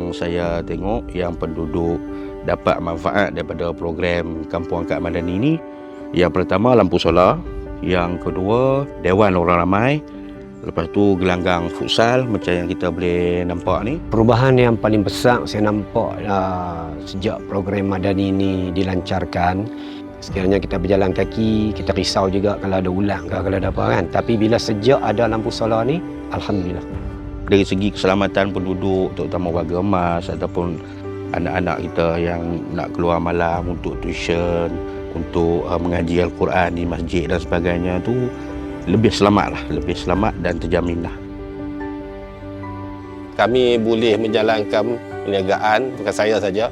yang saya tengok yang penduduk dapat manfaat daripada program Kampung Angkat Madani ini, yang pertama lampu solar, yang kedua Dewan Orang Ramai, lepas tu gelanggang futsal macam yang kita boleh nampak ni. Perubahan yang paling besar saya nampak sejak program Madani ini dilancarkan, sekiranya kita berjalan kaki, kita risau juga kalau ada ulang ke, kalau ada apa kan. Tapi bila sejak ada lampu solar ni, alhamdulillah. Dari segi keselamatan penduduk, terutama warga emas ataupun anak-anak kita yang nak keluar malam untuk tuition, untuk mengaji Al-Quran di masjid dan sebagainya tu, lebih selamat dan terjamin lah. Kami boleh menjalankan perniagaan, bukan saya saja,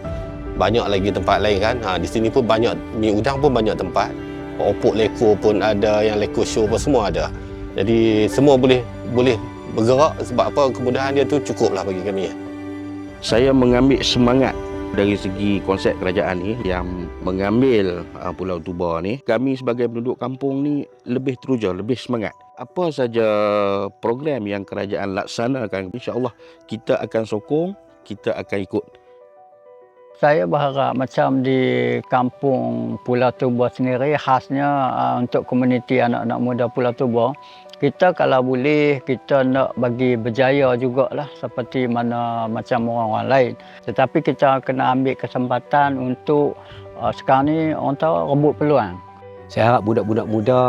banyak lagi tempat lain kan. Di sini pun banyak, mi udang pun banyak tempat. Opok leko pun ada, yang leko show pun semua ada. Jadi semua boleh bergerak, sebab apa, kemudahan dia tu cukuplah bagi kami. Saya mengambil semangat dari segi konsep kerajaan ni yang mengambil Pulau Tuba ni. Kami sebagai penduduk kampung ni lebih teruja, lebih semangat. Apa saja program yang kerajaan laksanakan, insya-Allah kita akan sokong, kita akan ikut. Saya berharap macam di kampung Pulau Tuba sendiri, khasnya untuk komuniti anak-anak muda Pulau Tuba, kita kalau boleh, kita nak bagi berjaya jugalah seperti mana macam orang-orang lain. Tetapi kita kena ambil kesempatan untuk sekarang ni orang tahu rebut peluang. Saya harap budak-budak muda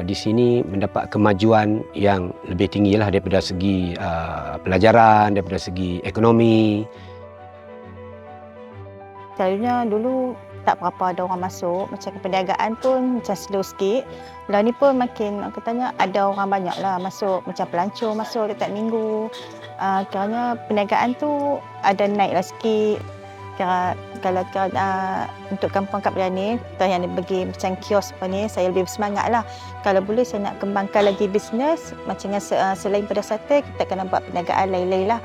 di sini mendapat kemajuan yang lebih tinggi lah daripada segi pelajaran, daripada segi ekonomi. Selalunya dulu tak berapa ada orang masuk, macam perniagaan pun macam slow sikit. Lah ni pun makin, katanya ada orang banyak lah masuk, macam pelancong masuk setiap minggu. Kiranya perniagaan tu ada naik lah sikit. Kalau untuk Kampung Angkat Madani, kita yang bagi macam kios apa ni, saya lebih bersemangat lah. Kalau boleh saya nak kembangkan lagi bisnes, macam selain pada sate, kita kena buat perniagaan lain-lain lah.